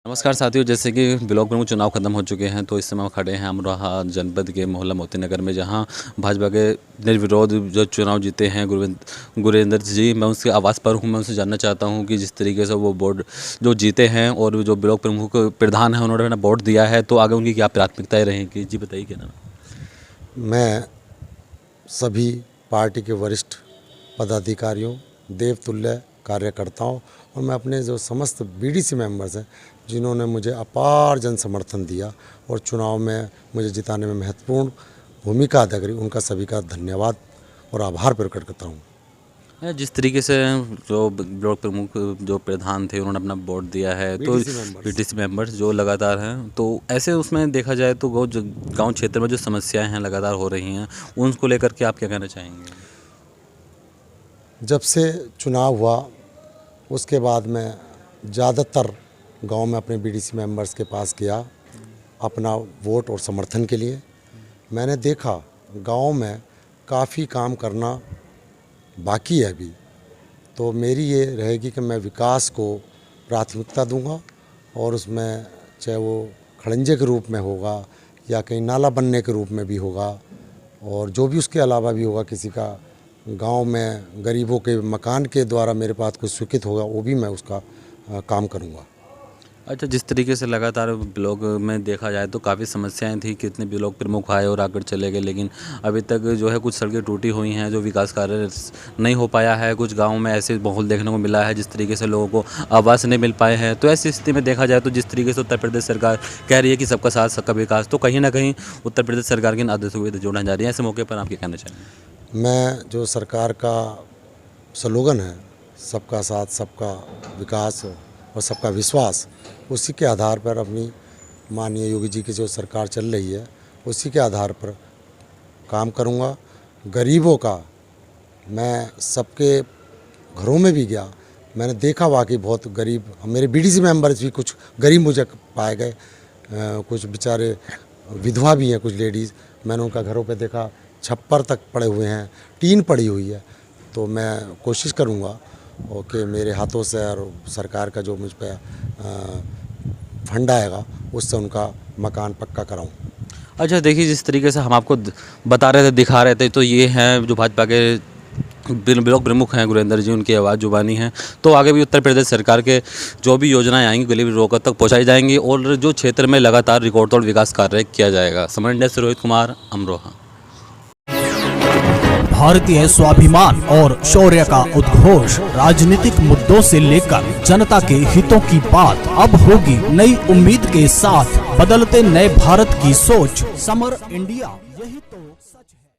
नमस्कार साथियों, जैसे कि ब्लॉक प्रमुख चुनाव खत्म हो चुके हैं, तो इस समय हम खड़े हैं अमरोहा जनपद के मोहल्ला मोती नगर में, जहां भाजपा के निर्विरोध जो चुनाव जीते हैं गुरेंद्र जी। मैं उसके आवास पर हूं। मैं उनसे जानना चाहता हूं कि जिस तरीके से वो बोर्ड जो जीते हैं और जो ब्लॉक प्रमुख प्रधान हैं उन्होंने वोट दिया है, तो आगे उनकी क्या प्राथमिकताएँ रहेंगी। जी बताइए क्या नाम। मैं सभी पार्टी के वरिष्ठ पदाधिकारियों, देवतुल्य कार्यकर्ताओं और मैं अपने जो समस्त बीडीसी मेंबर्स हैं जिन्होंने मुझे अपार जन समर्थन दिया और चुनाव में मुझे जिताने में महत्वपूर्ण भूमिका अदा करी, उनका सभी का धन्यवाद और आभार प्रकट करता हूँ। जिस तरीके से जो ब्लॉक प्रमुख जो प्रधान थे उन्होंने अपना वोट दिया है, तो बीडीसी मेंबर्स जो लगातार हैं, तो ऐसे उसमें देखा जाए तो गांव क्षेत्र में जो समस्याएं हैं लगातार हो रही हैं, उनको लेकर के आप क्या कहना चाहेंगे। जब से चुनाव हुआ उसके बाद मैं ज़्यादातर गांव में अपने बीडीसी मेंबर्स के पास गया अपना वोट और समर्थन के लिए। मैंने देखा गांव में काफ़ी काम करना बाकी है अभी, तो मेरी ये रहेगी कि मैं विकास को प्राथमिकता दूंगा और उसमें चाहे वो खड़ंजे के रूप में होगा या कहीं नाला बनने के रूप में भी होगा और जो भी उसके अलावा भी होगा, किसी का गांव में गरीबों के मकान के द्वारा मेरे पास कुछ स्वीकृत होगा, वो भी मैं उसका काम करूंगा। अच्छा, जिस तरीके से लगातार ब्लॉक में देखा जाए तो काफ़ी समस्याएं थी, कितने ब्लॉक प्रमुख आए और आकर चले गए, लेकिन अभी तक जो है कुछ सड़कें टूटी हुई हैं, जो विकास कार्य नहीं हो पाया है। कुछ गाँव में ऐसे माहौल देखने को मिला है जिस तरीके से लोगों को आवास नहीं मिल पाए हैं। तो ऐसी स्थिति में देखा जाए तो जिस तरीके से उत्तर प्रदेश सरकार कह रही है कि सबका साथ सबका विकास, तो कहीं ना कहीं उत्तर प्रदेश सरकार की आदत सुविधा जोड़ना जा रही है। ऐसे मौके पर आप क्या कहना चाहेंगे। मैं जो सरकार का स्लोगन है सबका साथ सबका विकास और सबका विश्वास, उसी के आधार पर अपनी माननीय योगी जी की जो सरकार चल रही है उसी के आधार पर काम करूंगा। गरीबों का मैं सबके घरों में भी गया, मैंने देखा वाकई बहुत गरीब मेरे बीडीसी मेंबर्स भी कुछ गरीब मुझे पाए गए, कुछ बेचारे विधवा भी हैं, कुछ लेडीज़। मैंने उनका घरों पे देखा, छप्पर तक पड़े हुए हैं, टीन पड़ी हुई है। तो मैं कोशिश करूंगा कि मेरे हाथों से और सरकार का जो मुझ पर फंड आएगा उससे उनका मकान पक्का कराऊं। अच्छा, देखिए जिस तरीके से हम आपको बता रहे थे, दिखा रहे थे, तो ये हैं जो भाजपा के ब्लॉक प्रमुख हैं गुरेंद्र जी, उनकी आवाज़ जुबानी है। तो आगे भी उत्तर प्रदेश सरकार के जो भी योजनाएं आएंगी गरीब लोगों तक पहुंचाई जाएंगी और जो क्षेत्र में लगातार रिकॉर्ड तोड़ विकास कार्य किया जाएगा। समर इंडिया से रोहित कुमार, अमरोहा। भारतीय स्वाभिमान और शौर्य का उद्घोष, राजनीतिक मुद्दों से लेकर जनता के हितों की बात अब होगी नई उम्मीद के साथ। बदलते नए भारत की सोच, समर इंडिया, यही तो सच है।